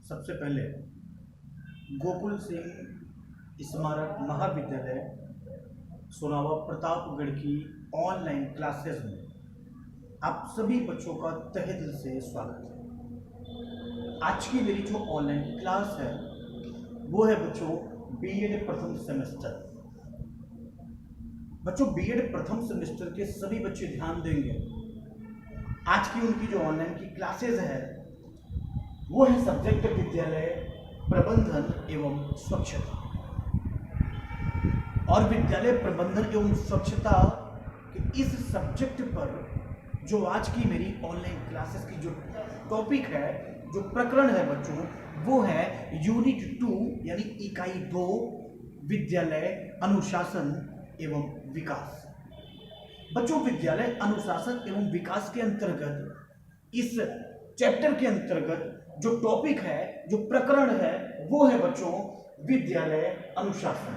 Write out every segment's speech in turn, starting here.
सबसे पहले गोकुल सिंह स्मारक महाविद्यालय सोनावा प्रतापगढ़ की ऑनलाइन क्लासेस में आप सभी बच्चों का तहे दिल से स्वागत है। आज की मेरी जो ऑनलाइन क्लास है वो है बच्चों बीएड प्रथम सेमेस्टर। बच्चों बीएड प्रथम सेमेस्टर के सभी बच्चे ध्यान देंगे। आज की उनकी जो ऑनलाइन की क्लासेस है वो है सब्जेक्ट विद्यालय प्रबंधन एवं स्वच्छता। और विद्यालय प्रबंधन एवं स्वच्छता के इस सब्जेक्ट पर जो आज की मेरी ऑनलाइन क्लासेस की जो टॉपिक है, जो प्रकरण है बच्चों, वो है यूनिट 2 यानी इकाई 2 विद्यालय अनुशासन एवं विकास। बच्चों विद्यालय अनुशासन एवं विकास के अंतर्गत इस चैप्टर के अंतर्गत जो टॉपिक है, जो प्रकरण है, वो है बच्चों विद्यालय अनुशासन।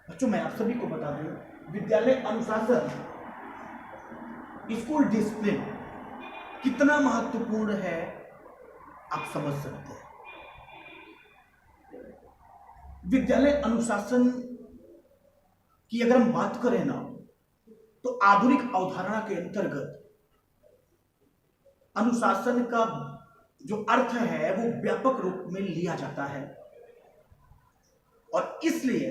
बच्चों मैं आप सभी को बता दूं, विद्यालय अनुशासन स्कूल डिसिप्लिन कितना महत्वपूर्ण है आप समझ सकते हैं। विद्यालय अनुशासन की अगर हम बात करें ना, तो आधुनिक अवधारणा के अंतर्गत अनुशासन का जो अर्थ है वो व्यापक रूप में लिया जाता है। और इसलिए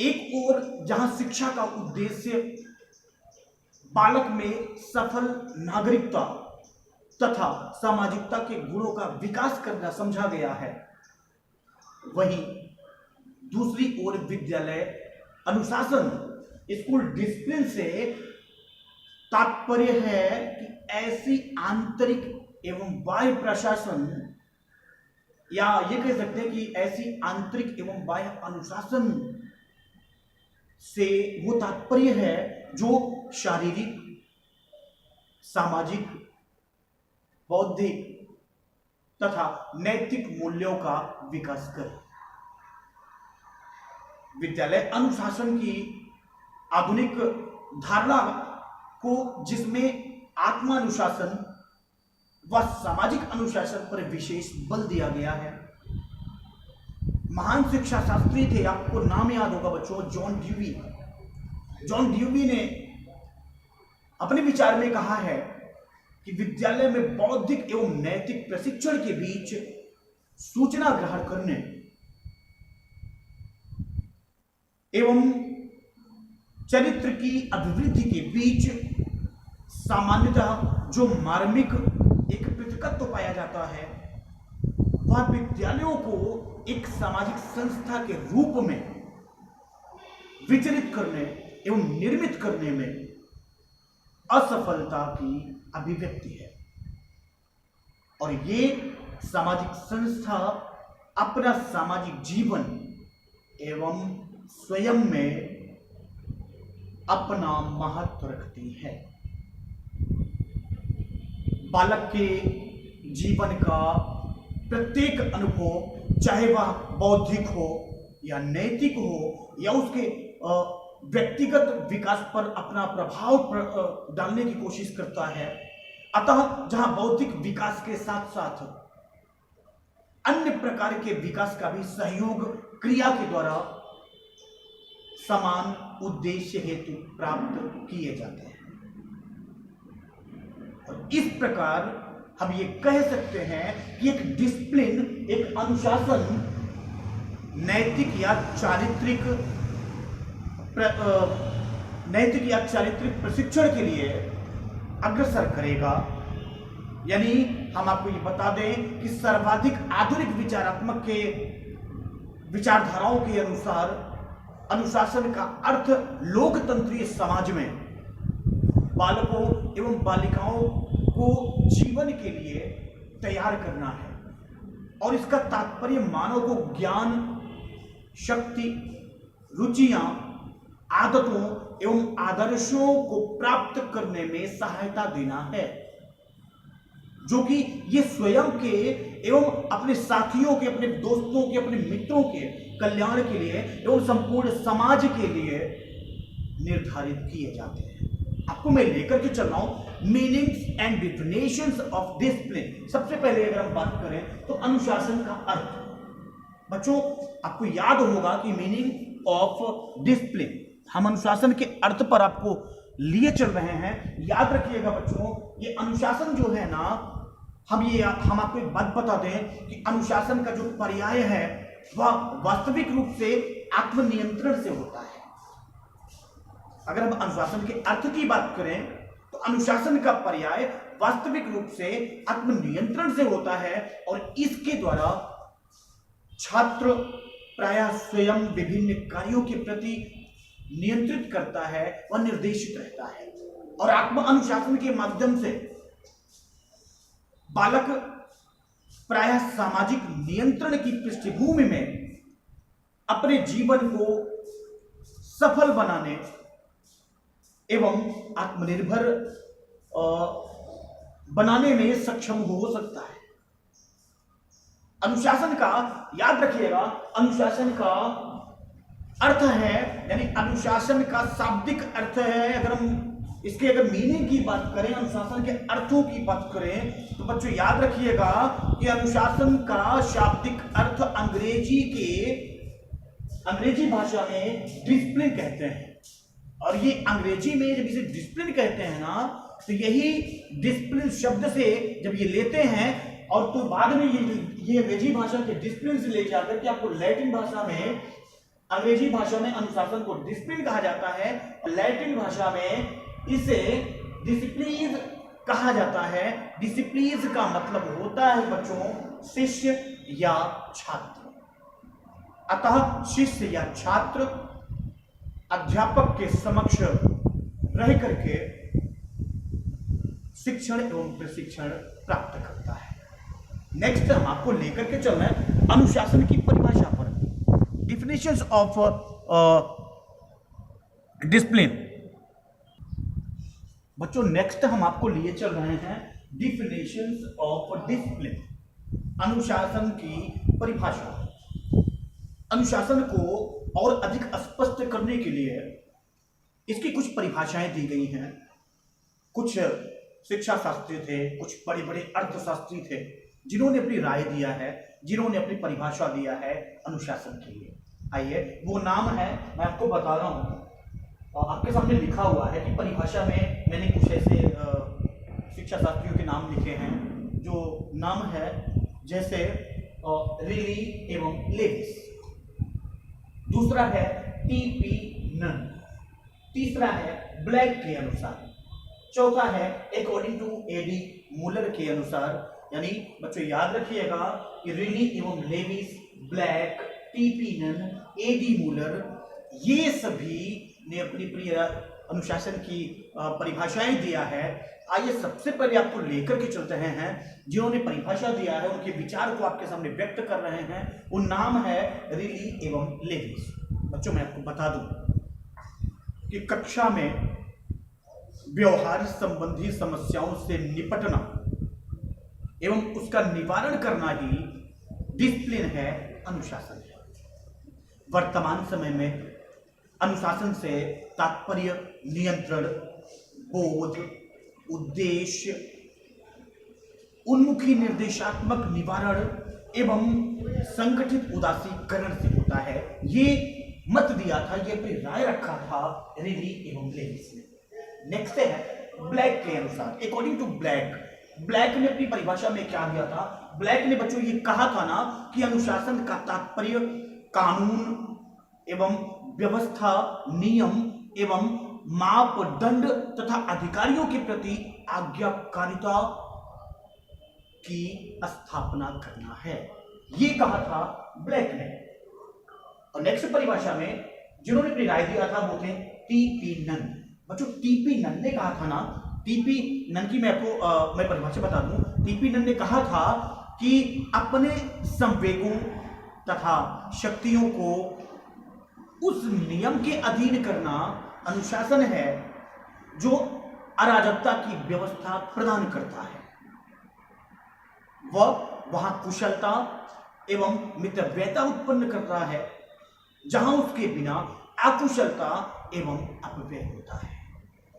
एक ओर जहां शिक्षा का उद्देश्य बालक में सफल नागरिकता तथा सामाजिकता के गुणों का विकास करना समझा गया है, वहीं दूसरी ओर विद्यालय अनुशासन स्कूल डिसिप्लिन से तात्पर्य है कि ऐसी आंतरिक एवं बाह्य प्रशासन, या ये कह सकते हैं कि ऐसी आंतरिक एवं बाह्य अनुशासन से वो तात्पर्य है जो शारीरिक, सामाजिक, बौद्धिक तथा नैतिक मूल्यों का विकास करे। विद्यालय अनुशासन की आधुनिक धारणा को, जिसमें आत्मानुशासन व सामाजिक अनुशासन पर विशेष बल दिया गया है। महान शिक्षा शास्त्री थे, आपको नाम याद होगा बच्चों, जॉन ड्यूवी। जॉन ड्यूवी ने अपने विचार में कहा है कि विद्यालय में बौद्धिक एवं नैतिक प्रशिक्षण के बीच सूचना ग्रहण करने एवं चरित्र की अभिवृद्धि के बीच सामान्यतः जो मार्मिक एक पृथकत्व पाया जाता है, वह विद्यालयों को एक सामाजिक संस्था के रूप में विचलित करने एवं निर्मित करने में असफलता की अभिव्यक्ति है। और ये सामाजिक संस्था अपना सामाजिक जीवन एवं स्वयं में अपना महत्व रखती है। बालक के जीवन का प्रत्येक अनुभव, चाहे वह बौद्धिक हो या नैतिक हो या उसके व्यक्तिगत विकास पर अपना प्रभाव डालने की कोशिश करता है। अतः जहां बौद्धिक विकास के साथ साथ अन्य प्रकार के विकास का भी सहयोग क्रिया के द्वारा समान उद्देश्य हेतु प्राप्त किए जाते हैं। और इस प्रकार हम ये कह सकते हैं कि एक डिसिप्लिन, एक अनुशासन नैतिक या चारित्रिक प्रशिक्षण के लिए अग्रसर करेगा। यानी हम आपको ये बता दें कि सर्वाधिक आधुनिक विचारात्मक के विचारधाराओं के अनुसार अनुशासन का अर्थ लोकतंत्रीय समाज में बालकों एवं बालिकाओं को जीवन के लिए तैयार करना है। और इसका तात्पर्य मानव को ज्ञान, शक्ति, रुचियां, आदतों एवं आदर्शों को प्राप्त करने में सहायता देना है, जो कि ये स्वयं के एवं अपने साथियों के, अपने दोस्तों के, अपने मित्रों के कल्याण के लिए एवं संपूर्ण समाज के लिए निर्धारित किए जाते हैं। आपको मैं लेकर के चल रहा हूं meanings and definitions of discipline. सबसे पहले अगर हम बात करें तो अनुशासन का अर्थ। बच्चों आपको याद होगा कि मीनिंग ऑफ डिसिप्लिन, हम अनुशासन के अर्थ पर आपको लिए चल रहे हैं। याद रखिएगा बच्चों, ये अनुशासन जो है ना, हम आपको एक बात बता दें कि अनुशासन का जो पर्याय है वह वास्तविक रूप से आत्मनियंत्रण से होता है। अगर हम अनुशासन के अर्थ की बात करें तो अनुशासन का पर्याय वास्तविक रूप से आत्मनियंत्रण से होता है, और इसके द्वारा छात्र प्रायः स्वयं विभिन्न कार्यों के प्रति नियंत्रित करता है और निर्देशित रहता है। और आत्म अनुशासन के माध्यम से बालक प्रायः सामाजिक नियंत्रण की पृष्ठभूमि में अपने जीवन को सफल बनाने एवं आत्मनिर्भर बनाने में सक्षम हो सकता है। अनुशासन का याद रखिएगा, अनुशासन का अर्थ है, यानी अनुशासन का शाब्दिक अर्थ है। अगर हम इसके मीनिंग की बात करें, अनुशासन के अर्थों की बात करें तो बच्चों याद रखिएगा कि अनुशासन का शाब्दिक अर्थ अंग्रेजी भाषा में डिसिप्लिन कहते हैं। और ये अंग्रेजी में जब इसे डिसिप्लिन कहते हैं ना, तो यही डिसिप्लिन शब्द से जब ये लेते हैं और तो बाद में ये अंग्रेजी भाषा के डिसिप्लिन से ले जाकर के आपको लैटिन भाषा में, अंग्रेजी भाषा में अनुशासन को डिसिप्लिन कहा जाता है, लैटिन भाषा में इसे डिसिप्लिन कहा जाता है। डिसिप्लिन का मतलब होता है बच्चों शिष्य या छात्र। अतः शिष्य या छात्र अध्यापक के समक्ष रह करके शिक्षण एवं प्रशिक्षण प्राप्त करता है। नेक्स्ट हम आपको लेकर के चल रहे हैं अनुशासन की परिभाषा पर, डिफिनेशंस ऑफ डिसिप्लिन। बच्चों नेक्स्ट हम आपको लिए चल रहे हैं डिफिनेशंस ऑफ डिसिप्लिन, अनुशासन की परिभाषा। अनुशासन को और अधिक स्पष्ट करने के लिए इसकी कुछ परिभाषाएं दी गई हैं। कुछ शिक्षा शास्त्री थे, कुछ बड़े बड़े अर्थशास्त्री थे जिन्होंने अपनी राय दिया है, जिन्होंने अपनी परिभाषा दिया है अनुशासन के लिए। आइए वो नाम है, मैं आपको बता रहा हूँ, आपके सामने लिखा हुआ है कि परिभाषा में मैंने कुछ ऐसे शिक्षा शास्त्रियों के नाम लिखे हैं। जो नाम है जैसे रिली एवं लेविस, दूसरा है टीपी नन, तीसरा है ब्लैक के अनुसार, चौथा है अकॉर्डिंग टू एडी मूलर के अनुसार। यानी बच्चों याद रखिएगा कि रिली एवं Lewis, Black, TP Nunn, ED Muller, ये सभी ने अपनी प्रिय अनुशासन की परिभाषाएं दिया है। आइए सबसे पहले आपको लेकर के चलते हैं जिन्होंने परिभाषा दिया है, उनके विचार को आपके सामने व्यक्त कर रहे हैं। वो नाम है रिली एवं लेविस। बच्चों मैं आपको बता दूं कि कक्षा में व्यवहार संबंधी समस्याओं से निपटना एवं उसका निवारण करना ही डिसिप्लिन है, अनुशासन है। वर्तमान समय में अनुशासन से तात्पर्य नियंत्रण, बोध, उद्देश्य, उन्मुखी निर्देशात्मक निवारण एवं संगठित उदासीकरण से होता है। ये मत दिया था, ये अपनी राय रखा था रिली एवं लेविस ने। नेक्स्ट है ब्लैक के अनुसार, अकॉर्डिंग टू ब्लैक। ब्लैक ने अपनी परिभाषा में क्या दिया था? ब्लैक ने बच्चों ये कहा था ना कि अनुशासन का तात्पर्य कानून एवं व्यवस्था, नियम एवं मापदंड तथा अधिकारियों के प्रति आज्ञाकारिता की स्थापना करना है, ये कहा था ब्लैक ने। और नेक्स्ट परिभाषा में जिन्होंने अपनी राय दिया था वो थे टीपी नन। बच्चों टीपी नन ने कहा था ना, टीपी नन की मैं परिभाषा बता दूं। टीपी नन ने कहा था कि अपने संवेगों तथा शक्तियों को उस नियम के अधीन करना अनुशासन है जो अराजकता की व्यवस्था प्रदान करता है। वह वहां कुशलता एवं मितव्ययता उत्पन्न करता है जहां उसके बिना अकुशलता एवं अपव्यय होता है।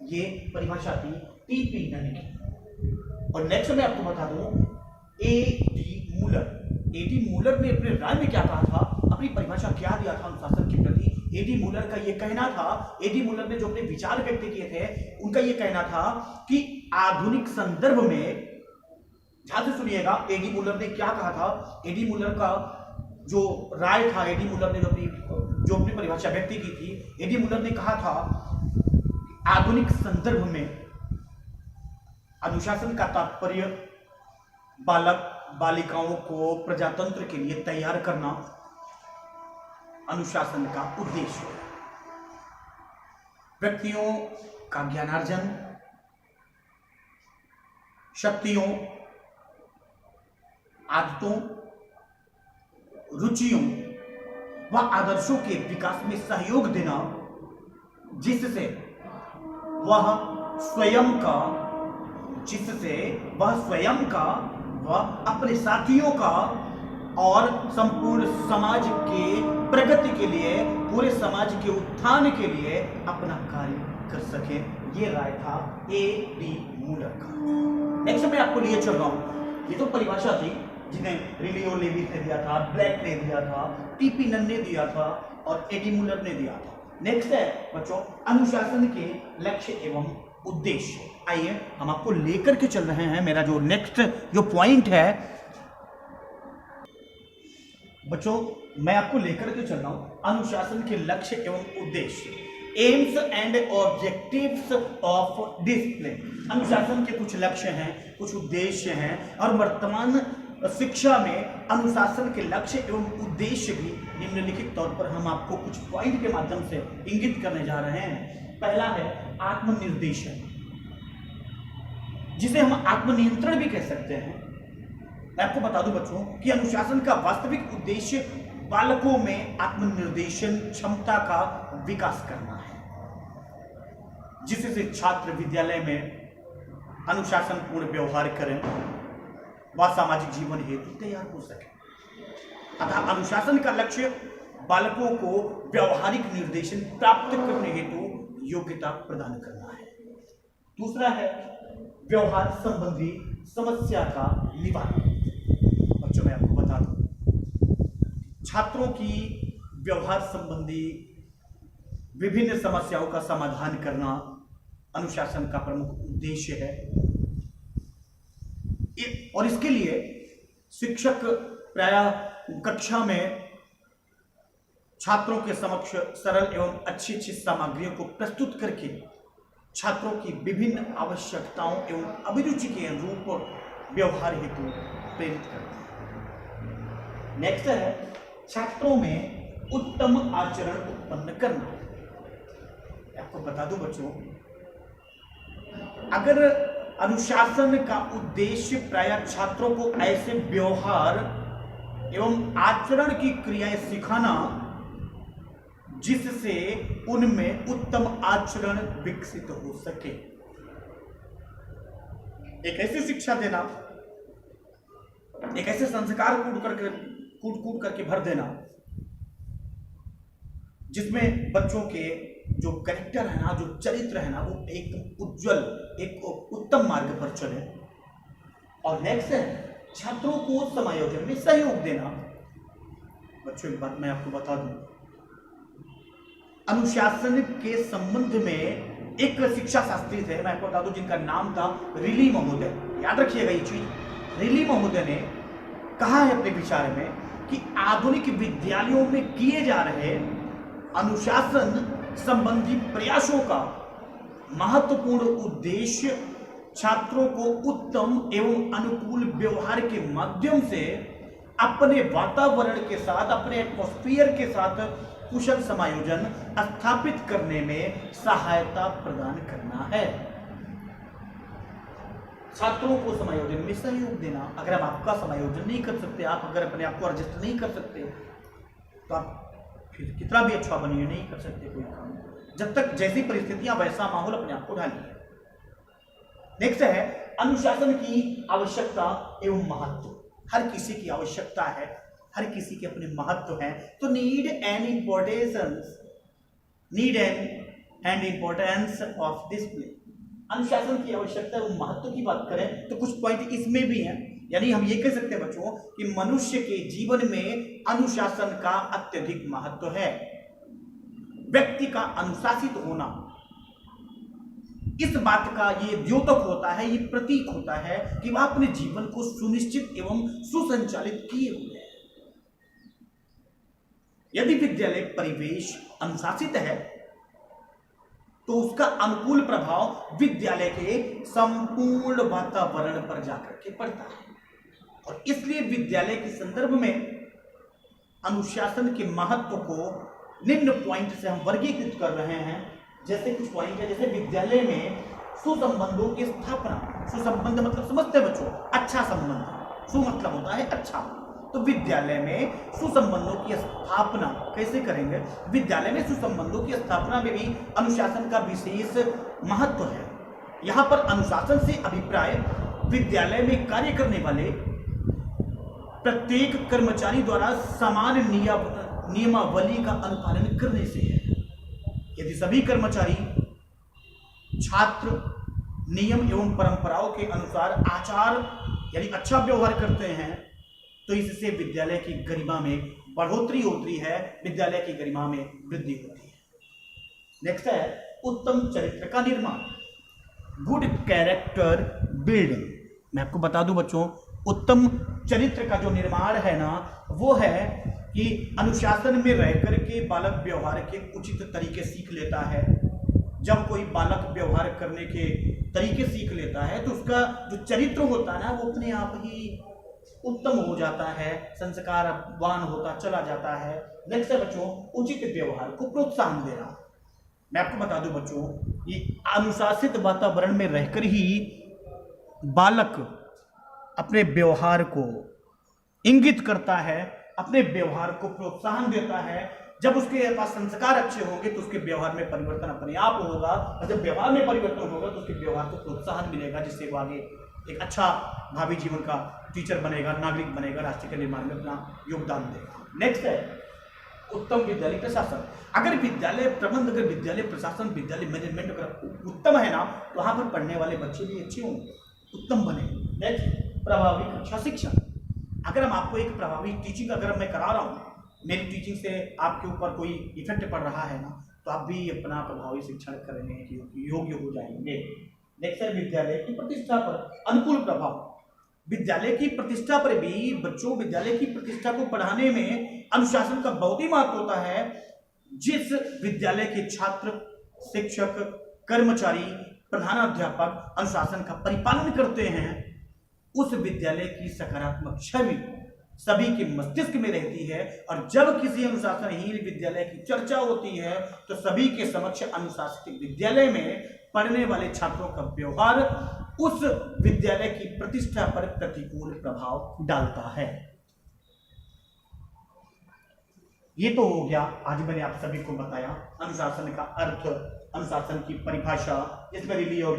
ये परिभाषा थी टीपी नन की। और नेक्स्ट मैं आपको बता दूं एडी मूलर। एडी मूलर ने अपने राय में क्या कहा था, अपनी परिभाषा क्या दिया था अनुशासन के प्रति। एडी मूलर का यह कहना था, एडी मूलर ने जो अपने विचार व्यक्त किए थे उनका यह कहना था कि आधुनिक संदर्भ में, ध्यान से सुनिएगा एडी मूलर ने क्या कहा था। एडी मूलर का जो राय था, एडी मूलर ने जो अपनी परिभाषा व्यक्त की थी, एडी मूलर ने कहा था आधुनिक संदर्भ में अनुशासन का तात्पर्य बालक बालिकाओं को प्रजातंत्र के लिए तैयार करना अनुशासन का उद्देश्य है। व्यक्तियों का ज्ञानार्जन, शक्तियों, आदतों, रुचियों व आदर्शों के विकास में सहयोग देना, जिससे वह स्वयं का व अपने साथियों का और संपूर्ण समाज के प्रगति के लिए, पूरे समाज के उत्थान के लिए अपना कार्य कर सके। ये राय था एडी मूलर का। नेक्स्ट मैं आपको लिए चल रहा हूं, ये तो परिभाषा थी जिन्हें रिलियो लेविस ने दिया था, ब्लैक ने दिया था, टीपी नन ने दिया था और एडी मूलर ने दिया था। नेक्स्ट है बच्चों अनुशासन के लक्ष्य एवं उद्देश्य। आइए हम आपको लेकर के चल रहे हैं। मेरा जो नेक्स्ट जो पॉइंट है बच्चों, मैं आपको लेकर के चल रहा हूं अनुशासन के लक्ष्य एवं उद्देश्य, AIIMS and objectives of discipline. अनुशासन के कुछ लक्ष्य हैं, कुछ उद्देश्य हैं और वर्तमान शिक्षा में अनुशासन के लक्ष्य एवं उद्देश्य भी निम्नलिखित तौर पर हम आपको कुछ पॉइंट के माध्यम से इंगित करने जा रहे हैं। पहला है आत्मनिर्देशन, जिसे हम आत्मनियंत्रण भी कह सकते हैं। मैं आपको बता दूं बच्चों कि अनुशासन का वास्तविक उद्देश्य बालकों में आत्मनिर्देशन क्षमता का विकास करना है, जिससे छात्र विद्यालय में अनुशासनपूर्ण व्यवहार करें व सामाजिक जीवन हेतु तैयार हो सके। अतः अनुशासन का लक्ष्य बालकों को व्यवहारिक निर्देशन प्राप्त करने हेतु योग्यता प्रदान करना है। दूसरा है व्यवहार संबंधी समस्या का निवारण। बच्चों मैं आपको बता दूं, छात्रों की व्यवहार संबंधी विभिन्न समस्याओं का समाधान करना अनुशासन का प्रमुख उद्देश्य है। और इसके लिए शिक्षक प्रायः कक्षा में छात्रों के समक्ष सरल एवं अच्छी सामग्रियों को प्रस्तुत करके छात्रों की विभिन्न आवश्यकताओं एवं अभिरुचि के अनुरूप व्यवहार हेतु प्रेरित करते हैं। नेक्स्ट है छात्रों में उत्तम आचरण उत्पन्न करना। आपको बता दूं बच्चों, अगर अनुशासन का उद्देश्य प्रायः छात्रों को ऐसे व्यवहार एवं आचरण की क्रियाएं सिखाना जिससे उनमें उत्तम आचरण विकसित हो सके, एक ऐसी शिक्षा देना, एक ऐसे संस्कार कूट करके भर देना जिसमें बच्चों के जो कैरेक्टर है ना, जो चरित्र है ना, वो एक उज्जवल, एक उत्तम मार्ग पर चले। और नेक्स्ट है छात्रों को समायोजन में सहयोग देना। बच्चों एक बात मैं आपको बता दूं, अनुशासन के संबंध में एक शिक्षा शास्त्री थे, मैं आपको बता दूं, जिनका नाम था रिली महोदय। याद रखिएगा ये चीज, रिली महोदय ने कहा है अपने विचार में कि आधुनिक विद्यालयों में किए जा रहे अनुशासन संबंधी प्रयासों का महत्वपूर्ण उद्देश्य छात्रों को उत्तम एवं अनुकूल व्यवहार के माध्यम से अपने वातावरण के साथ, अपने एटमॉस्फेयर के साथ कुशल समायोजन स्थापित करने में सहायता प्रदान करना है। छात्रों को समायोजन में सहयोग देना। अगर आप आपका समायोजन नहीं कर सकते, आप अगर अपने आप को एडजस्ट नहीं कर सकते, तो आप फिर कितना भी अच्छा बनिए नहीं कर सकते कोई काम, जब तक जैसी परिस्थितियां वैसा माहौल अपने आप को ढालिए। नेक्स्ट है अनुशासन की आवश्यकता एवं महत्व। हर किसी की आवश्यकता है, हर किसी के अपने महत्व हैं। तो need and importance, need and and importance of discipline. अनुशासन की आवश्यकता और महत्व की बात करें तो कुछ पॉइंट इसमें भी हैं। यानी हम ये कह सकते हैं बच्चों कि मनुष्य के जीवन में अनुशासन का अत्यधिक महत्व है। व्यक्ति का अनुशासित होना इस बात का ये द्योतक होता है, ये प्रतीक होता है कि वह अपने जीवन को सुनिश्चित एवं सुसंचालित किए हुए है। यदि विद्यालय परिवेश अनुशासित है तो उसका अनुकूल प्रभाव विद्यालय के संपूर्ण वातावरण पर जाकर के पड़ता है। और इसलिए विद्यालय के संदर्भ में अनुशासन के महत्व को निम्न पॉइंट से हम वर्गीकृत कर रहे हैं। जैसे कुछ पॉइंट है, जैसे विद्यालय में सुसंबंधों की स्थापना। सुसंबंध मतलब समझते हैं बच्चों, अच्छा संबंध। सु मतलब होता है अच्छा। तो विद्यालय में सुसंबंधों की स्थापना कैसे करेंगे? विद्यालय में सुसंबंधों की स्थापना में भी अनुशासन का विशेष महत्व है। यहां पर अनुशासन से अभिप्राय विद्यालय में कार्य करने वाले प्रत्येक कर्मचारी द्वारा समान नियमावली का अनुपालन करने से है। यदि सभी कर्मचारी छात्र नियम एवं परंपराओं के अनुसार आचार यानी अच्छा व्यवहार करते हैं तो इससे विद्यालय की गरिमा में बढ़ोतरी होती है, विद्यालय की गरिमा में वृद्धि होती है। नेक्स्ट है उत्तम चरित्र का निर्माण, गुड कैरेक्टर बिल्डिंग। मैं आपको बता दूं बच्चों, उत्तम चरित्र का जो निर्माण है ना, वो है कि अनुशासन में रह करके बालक व्यवहार के उचित तरीके सीख लेता है। जब कोई बालक व्यवहार करने के तरीके सीख लेता है तो उसका जो चरित्र होता है ना, वो अपने आप ही उत्तम हो जाता है, संस्कारवान होता चला जाता है। नेक्स्ट है बच्चों उचित व्यवहार को प्रोत्साहन देना। मैं आपको बता दूं बच्चों, ये अनुशासित वातावरण में रहकर ही बालक अपने व्यवहार को इंगित करता है, अपने व्यवहार को प्रोत्साहन देता है। जब उसके पास संस्कार अच्छे होंगे तो उसके व्यवहार में परिवर्तन अपने आप होगा, और जब व्यवहार में परिवर्तन होगा तो उसके व्यवहार को प्रोत्साहन मिलेगा, जिससे वो आगे एक अच्छा भावी जीवन का टीचर बनेगा, नागरिक बनेगा, राष्ट्र के निर्माण में अपना योगदान देगा। नेक्स्ट है उत्तम विद्यालय प्रशासन। अगर विद्यालय प्रबंध, अगर विद्यालय प्रशासन, विद्यालय मैनेजमेंट अगर उत्तम है ना, तो वहां पर पढ़ने वाले बच्चे भी अच्छे होंगे, उत्तम बने। नेक्स्ट प्रभावी कक्षा शिक्षण। अगर हम आपको एक प्रभावी टीचिंग अगर मैं करा रहा हूँ, मेरी टीचिंग से आपके ऊपर कोई इफेक्ट पड़ रहा है ना, तो आप भी अपना प्रभावी शिक्षण करने के योग्य हो जाएंगे। नेक्स्ट है विद्यालय की प्रतिष्ठा पर अनुकूल प्रभाव। विद्यालय की प्रतिष्ठा पर भी बच्चों, विद्यालय की प्रतिष्ठा को बढ़ाने में अनुशासन का बहुत ही महत्व होता है। जिस विद्यालय के छात्र, शिक्षक, कर्मचारी, प्रधानाध्यापक अनुशासन का परिपालन करते हैं, उस विद्यालय की सकारात्मक छवि सभी के मस्तिष्क में रहती है। और जब किसी अनुशासनहीन विद्यालय की चर्चा होती है तो सभी के समक्ष अनुशासित विद्यालय में पढ़ने वाले छात्रों का व्यवहार उस विद्यालय की प्रतिष्ठा पर प्रतिकूल प्रभाव डालता है। ये तो हो गया, आज मैंने आप सभी को बताया अनुशासन का अर्थ, अनुशासन की परिभाषा, इसमें रिली और